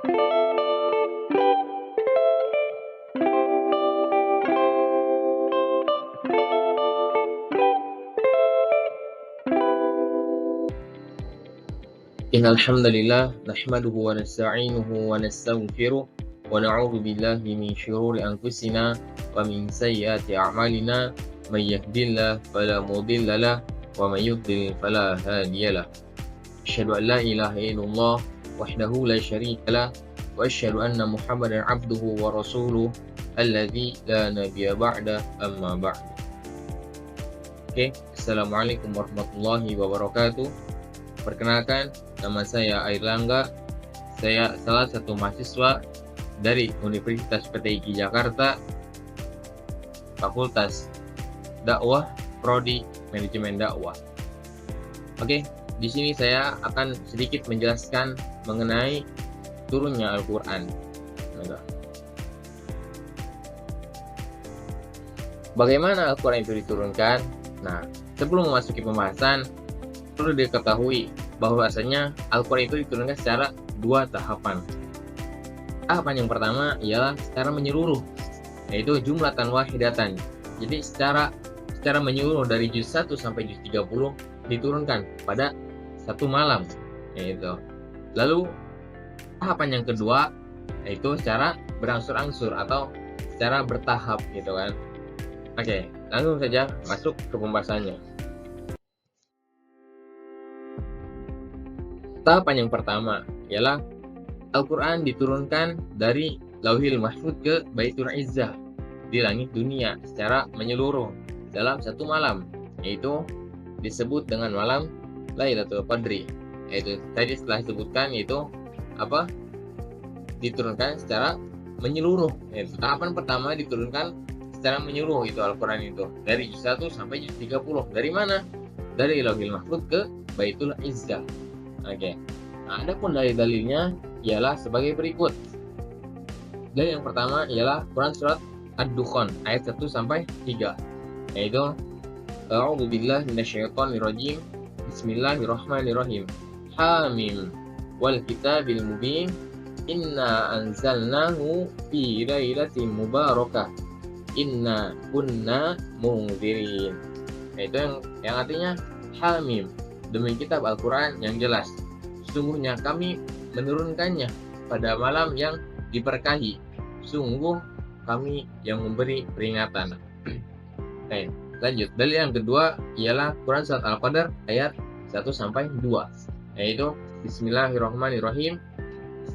Innal hamdalillah nahmaduhu wa nasta'inuhu wa nastaghfiruh wa na'udzu billahi min shururi anfusina wa min sayyiati a'malina may yahdihillahu fala mudilla lahu wa may yudlil fala hadiyalah. Asyhadu an la ilaha illallah wahdahu la syarika lah wa asyhadu anna Muhammadan 'abduhu wa rasuluh alladzi la nabiyya ba'da amma ba'd. Oke, assalamualaikum warahmatullahi wabarakatuh. Perkenalkan, nama saya Airlangga. Saya salah satu mahasiswa dari Universitas PTIQ Jakarta, Fakultas Dakwah, Prodi Manajemen Dakwah. Oke, di sini saya akan sedikit menjelaskan mengenai turunnya Al-Quran. Bagaimana Al-Quran itu diturunkan? Nah, sebelum memasuki pembahasan, perlu diketahui bahwasanya Al-Quran itu diturunkan secara dua tahapan. Tahapan yang pertama ialah secara menyeluruh, yaitu jumlatan wahidatan. Jadi secara menyeluruh dari juz 1 sampai juz 30 diturunkan pada satu malam, yaitu. Lalu tahapan yang kedua yaitu secara berangsur-angsur atau secara bertahap, gitu kan. Oke, langsung saja masuk ke pembahasannya. Tahapan yang pertama ialah Al-Quran diturunkan dari Lauhil Mahfuz ke Baitul Izzah di langit dunia secara menyeluruh dalam satu malam, yaitu disebut dengan malam Lailatul Qadri. Yaitu tadi setelah disebutkan, yaitu apa? Diturunkan secara menyeluruh. Yaitu tahapan pertama diturunkan secara menyeluruh itu Al-Quran itu dari juz 1 sampai juz 30. Dari mana? Dari Lauhil Mahfuz ke Baitul Izzah. Oke. Nah, adapun dalil-dalilnya ialah sebagai berikut. Dalil yang pertama ialah Quran surat Ad-Dukhan ayat 1 sampai 3, yaitu A'udzu billahi minasyaitonir rajim. Bismillahirrahmanirrahim. Hamim wal kitabil mubin. Inna anzalnahu fi lailatin mubarakah. Inna kunna munzirin. Itu yang artinya Hamim, demi kitab Al-Quran yang jelas, sesungguhnya kami menurunkannya pada malam yang diberkahi. Sungguh kami yang memberi peringatan. Oke, lanjut. Dalil yang kedua ialah Quran surat Al-Qadr ayat 1 sampai 2, yaitu Bismillahirrahmanirrahim.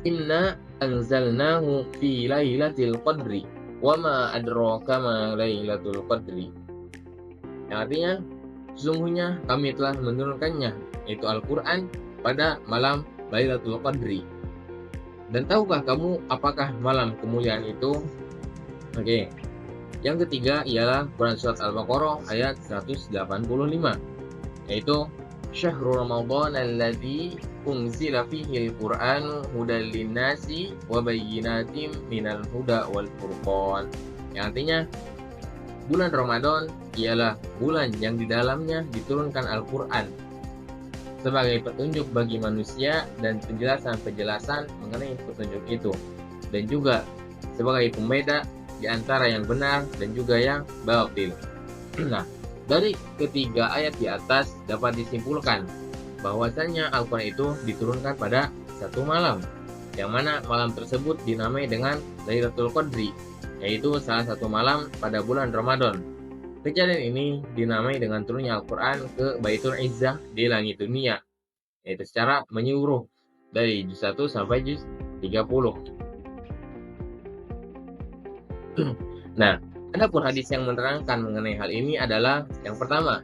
Inna anzalnahu fi lailatul qadri wa ma adraka ma lailatul qadri. Yang artinya sesungguhnya kami telah menurunkannya, yaitu Al-Quran, pada malam Lailatul Qadri. Dan tahukah kamu apakah malam kemuliaan itu? Oke. Yang ketiga ialah Quran surat Al-Baqarah ayat 185, yaitu Syahrul Ramadan alladzi unzila fihi al-Qur'anu hudal linnasi wa bayyinatin minal huda wal furqan. Yang artinya bulan Ramadan ialah bulan yang di dalamnya diturunkan Al-Quran sebagai petunjuk bagi manusia dan penjelasan-penjelasan mengenai petunjuk itu, dan juga sebagai pembeda di antara yang benar dan juga yang batil. Nah, dari ketiga ayat di atas dapat disimpulkan bahwasanya Al-Quran itu diturunkan pada satu malam, yang mana malam tersebut dinamai dengan Lailatul Qadri, yaitu salah satu malam pada bulan Ramadan. Kejadian ini dinamai dengan turunnya Al-Quran ke Baitul Izzah di langit dunia, yaitu secara menyeluruh dari juz 1 sampai juz 30. Nah, adapun hadis yang menerangkan mengenai hal ini adalah yang pertama,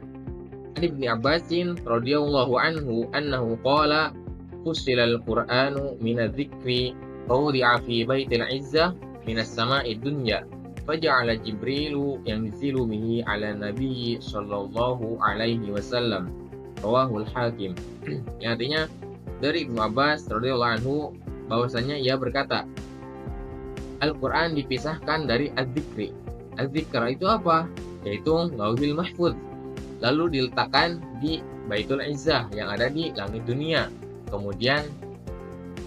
Ibnu Abbasin radhiyallahu anhu annahu qala fusilal Qur'anu minadz-dzikri fawdi'a fi Baitil Izzah minas sama'id dunya faja'ala Jibrilu yanzilu bihi ala Nabi sallallahu alaihi wasallam. Rawahul Hakim. Yang artinya dari Ibnu Abbas radhiyallahu anhu bahwasanya ia berkata, Al-Quran dipisahkan dari Az-Zikri. Az-Zikr itu apa? Yaitu Lauhil Mahfuz, lalu diletakkan di Baitul Izzah yang ada di langit dunia. Kemudian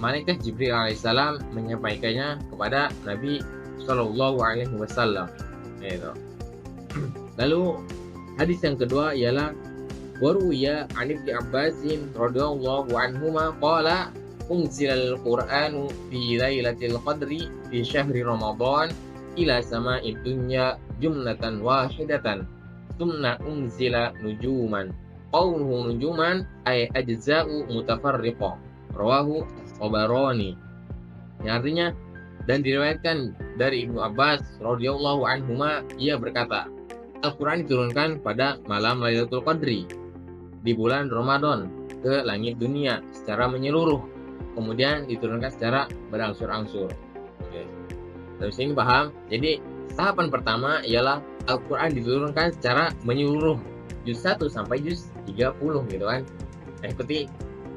malaikat Jibril alaihissalam menyampaikannya kepada Nabi Shallallahu Alaihi Wasallam. Lalu hadis yang kedua ialah waruya an Ibnu Abbas radhiyallahu anhuma qala unzilal Qur'anu fi lailatul qadri fi syahri Ramadan ila sama'id dunya jumlatan wahidatan thumma unzila nujuman qawluhu nujuman ay ajza'u mutafarriqah rawahu Tabarani. Yang artinya, dan diriwayatkan dari Ibnu Abbas radhiyallahu anhuma, ia berkata, Al-Quran diturunkan pada malam Lailatul Qadri di bulan Ramadan ke langit dunia secara menyeluruh, kemudian diturunkan secara berangsur-angsur. Oke. Terus ini paham? Jadi tahapan pertama ialah Al-Quran diturunkan secara menyeluruh, juz 1 sampai juz 30 gitu kan. Seperti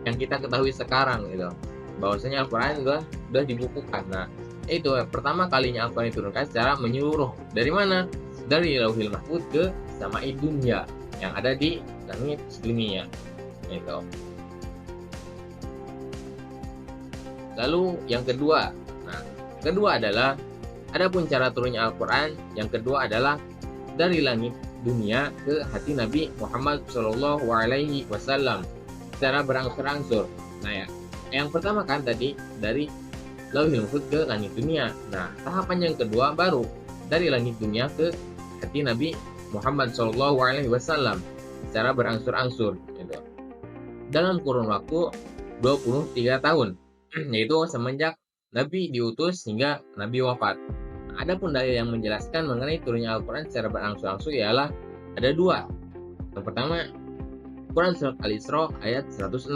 yang kita ketahui sekarang gitu, bahwasanya Al-Quran sudah dibukukan. Nah, itu pertama kalinya Al-Quran diturunkan secara menyeluruh. Dari mana? Dari Lauhil Mahfuz ke Sama'id Dunya yang ada di langit dunia. Itu. Lalu yang kedua, kedua adalah adapun cara turunnya Al-Quran. Yang kedua adalah dari langit dunia ke hati Nabi Muhammad Shallallahu Alaihi Wasallam secara berangsur-angsur. Nah ya, yang pertama kan tadi dari Lauhil Mahfuz ke langit dunia. Nah, tahapan yang kedua baru dari langit dunia ke hati Nabi Muhammad Shallallahu Alaihi Wasallam secara berangsur-angsur. Gitu. Dalam kurun waktu 23 tahun, yaitu semenjak Nabi diutus hingga Nabi wafat. Adapun dalil yang menjelaskan mengenai turunnya Al-Quran secara berangsur-angsur ialah ada dua. Yang pertama, Quran surat Al-Isra ayat 106,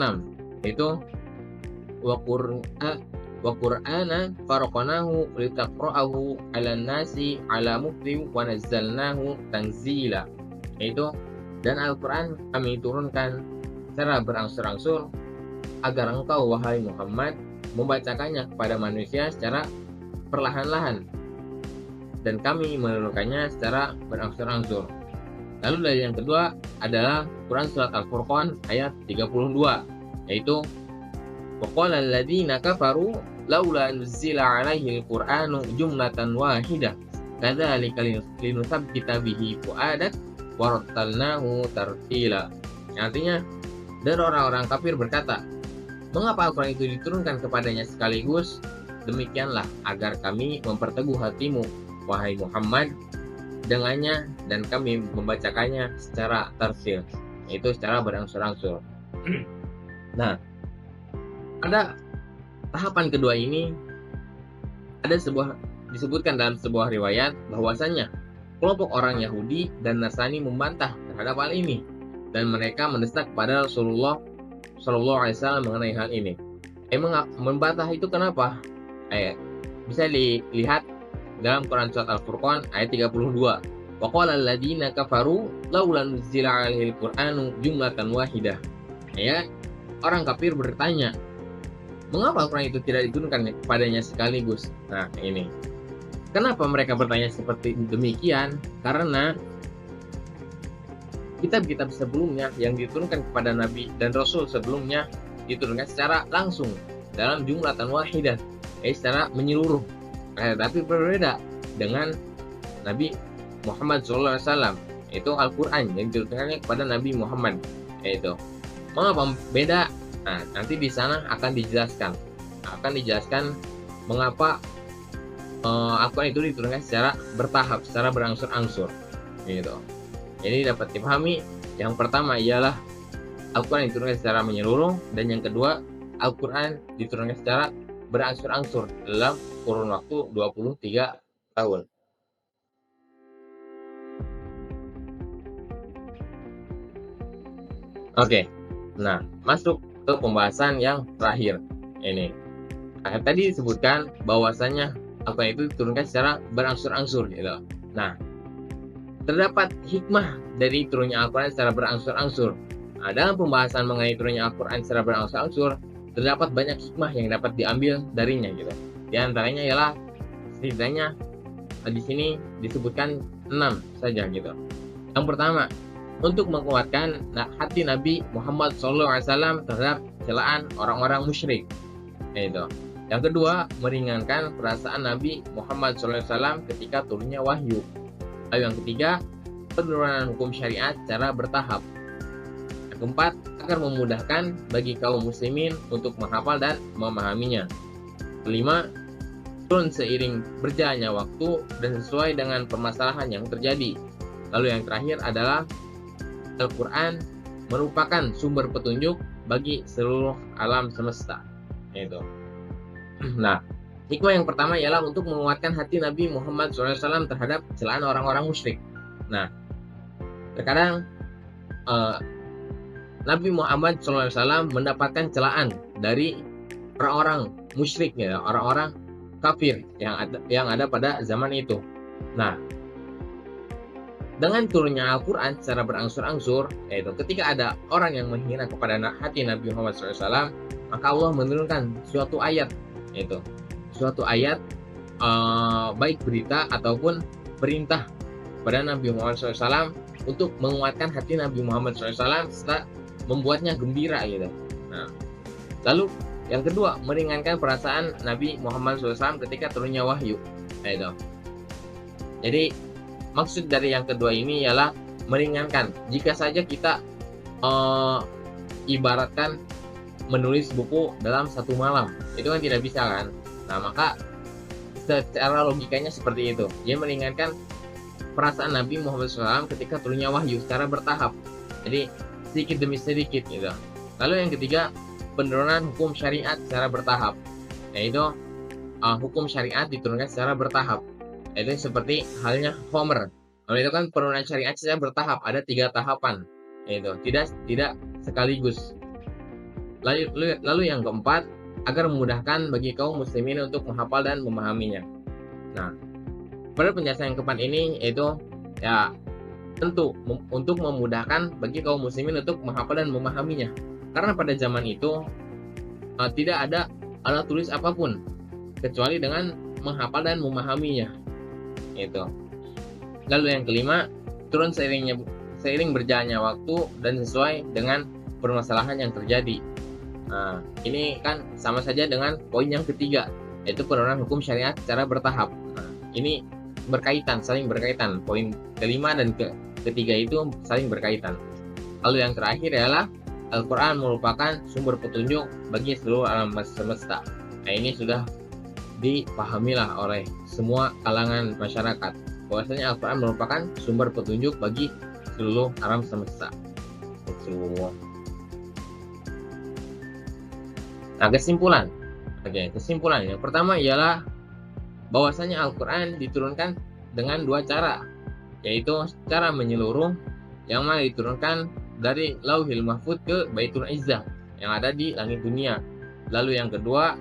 yaitu wa Qur'ana faraqnahu litaqra'ahu 'alan nasi 'ala muktin wa nazzalnahu tanzila, yaitu dan Al-Quran kami turunkan secara berangsur-angsur agar engkau wahai Muhammad membacakannya kepada manusia secara perlahan-lahan, dan kami menurunkannya secara berangsur-angsur. Lalu dari yang kedua adalah Quran surat Al-Furqan ayat 32, yaitu waqala alladziina kafaru laula nuzila 'alaihi al-Qur'anu jumlatan wahidah kadzalika linutsabbita bihi fu'adak wa rattalnahu tartila. Artinya, dan orang-orang kafir berkata, mengapa Al-Quran itu diturunkan kepadanya sekaligus? Demikianlah agar kami memperteguh hatimu wahai Muhammad dengannya, dan kami membacakannya secara tartil, yaitu secara berangsur-angsur. Nah, pada tahapan kedua ini ada disebutkan dalam sebuah riwayat bahwasanya kelompok orang Yahudi dan Nasrani membantah terhadap hal ini, dan mereka mendesak kepada Rasulullah Shallallahu Alaihi Wasallam mengenai hal ini. Membantah itu kenapa? Bisa dilihat dalam Quran surat Al-Furqan ayat 32. Wa qala alladziina kafaru laula nuzila 'alaihil Qur'anu jumlatan wahidah. Ya, orang kafir bertanya, mengapa Al-Quran itu tidak diturunkan kepadanya sekaligus? Nah, ini. Kenapa mereka bertanya seperti demikian? Karena kitab-kitab sebelumnya yang diturunkan kepada Nabi dan Rasul sebelumnya diturunkan secara langsung dalam jumlatan wahidah, secara menyeluruh. Tapi berbeda dengan Nabi Muhammad SAW, itu Al-Quran yang diturunkan kepada Nabi Muhammad. Itu mengapa beda? Nah, nanti di sana akan dijelaskan mengapa Al-Quran itu diturunkan secara bertahap, secara berangsur-angsur. Gitu. Jadi dapat dipahami, yang pertama ialah Al-Quran diturunkan secara menyeluruh, dan yang kedua Al-Quran diturunkan secara berangsur-angsur dalam kurun waktu 23 tahun. Oke, nah masuk ke pembahasan yang terakhir ini. Tadi disebutkan bahwasanya Al-Quran itu diturunkan secara berangsur-angsur gitu. Nah, terdapat hikmah dari turunnya Al-Quran secara berangsur-angsur. Dalam pembahasan mengenai turunnya Al-Quran secara berangsur-angsur, terdapat banyak hikmah yang dapat diambil darinya gitu. Di antaranya ialah setidaknya di sini disebutkan 6 saja gitu. Yang pertama, untuk menguatkan hati Nabi Muhammad SAW terhadap celaan orang-orang musyrik. Itu. Yang kedua, meringankan perasaan Nabi Muhammad SAW ketika turunnya wahyu. Lalu yang ketiga, penurunan hukum syariat secara bertahap. Yang keempat, agar memudahkan bagi kaum muslimin untuk menghafal dan memahaminya. Kelima, turun seiring berjalannya waktu dan sesuai dengan permasalahan yang terjadi. Lalu yang terakhir adalah Al-Quran merupakan sumber petunjuk bagi seluruh alam semesta. Itu. Nah, hikmah yang pertama ialah untuk menguatkan hati Nabi Muhammad SAW terhadap celaan orang-orang musyrik. Nah, terkadang Nabi Muhammad SAW mendapatkan celaan dari orang-orang musyrik, ya, orang-orang kafir yang ada pada zaman itu. Nah, dengan turunnya Al-Quran secara berangsur-angsur, yaitu ketika ada orang yang menghina kepada hati Nabi Muhammad SAW, maka Allah menurunkan suatu ayat, yaitu suatu ayat baik berita ataupun perintah pada Nabi Muhammad SAW untuk menguatkan hati Nabi Muhammad SAW serta membuatnya gembira, gitu. Nah, lalu yang kedua, meringankan perasaan Nabi Muhammad SAW ketika turunnya wahyu. Itu. Jadi maksud dari yang kedua ini ialah meringankan. Jika saja kita ibaratkan menulis buku dalam satu malam, itu kan tidak bisa kan. Nah, maka secara logikanya seperti itu. Dia meringankan perasaan Nabi Muhammad SAW ketika turunnya wahyu secara bertahap. Jadi sedikit demi sedikit, gitu. Lalu yang ketiga, penurunan hukum syariat secara bertahap, yaitu hukum syariat diturunkan secara bertahap. Itu seperti halnya Homer. Kalau itu kan penurunan syariat secara bertahap, ada 3 tahapan, yaitu tidak sekaligus. Lalu yang keempat, agar memudahkan bagi kaum muslimin untuk menghafal dan memahaminya. Nah, pada penjelasan yang keempat ini yaitu ya tentu untuk memudahkan bagi kaum muslimin untuk menghafal dan memahaminya. Karena pada zaman itu tidak ada alat tulis apapun kecuali dengan menghafal dan memahaminya. Itu. Lalu yang kelima, turun seiring berjalannya waktu dan sesuai dengan permasalahan yang terjadi. Nah, ini kan sama saja dengan poin yang ketiga, yaitu penurunan hukum syariat secara bertahap. Nah, ini berkaitan, saling berkaitan. Poin kelima dan ketiga itu saling berkaitan. Lalu yang terakhir adalah Al-Quran merupakan sumber petunjuk bagi seluruh alam semesta. Nah, ini sudah dipahamilah oleh semua kalangan masyarakat bahwasanya Al-Quran merupakan sumber petunjuk bagi seluruh alam semesta. Nah, kesimpulan. Kesimpulan yang pertama ialah bahwasanya Al-Quran diturunkan dengan 2 cara, yaitu secara menyeluruh yang mana diturunkan dari Lauhil Mahfuz ke Baitul Izzah yang ada di langit dunia. Lalu yang kedua,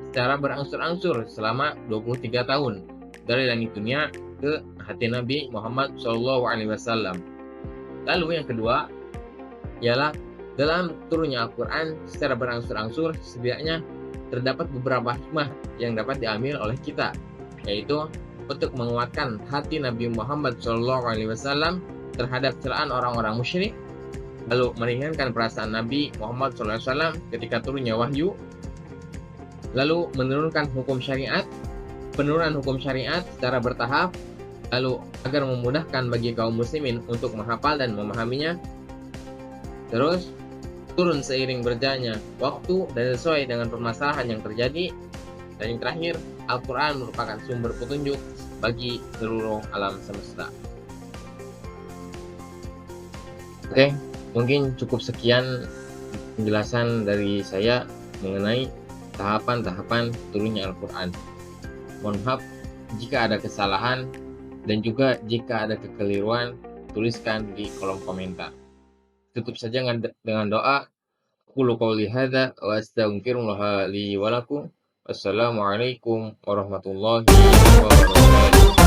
secara berangsur-angsur selama 23 tahun dari langit dunia ke hati Nabi Muhammad SAW. Lalu yang kedua ialah dalam turunnya Al-Quran secara berangsur-angsur setidaknya terdapat beberapa hikmah yang dapat diambil oleh kita, yaitu untuk menguatkan hati Nabi Muhammad SAW terhadap celaan orang-orang musyrik, lalu meringankan perasaan Nabi Muhammad SAW ketika turunnya wahyu, lalu menurunkan hukum syariat, penurunan hukum syariat secara bertahap, lalu agar memudahkan bagi kaum muslimin untuk menghafal dan memahaminya, terus turun seiring berjalannya waktu dan sesuai dengan permasalahan yang terjadi, dan yang terakhir, Al-Quran merupakan sumber petunjuk bagi seluruh alam semesta. Oke, mungkin cukup sekian penjelasan dari saya mengenai tahapan-tahapan turunnya Al-Quran. Mohon maaf jika ada kesalahan dan juga jika ada kekeliruan, tuliskan di kolom komentar. Tutup saja dengan doa. Qulu qouli hadza wa astaghfirullah li wa lakum. Wassalamualaikum warahmatullahi wabarakatuh.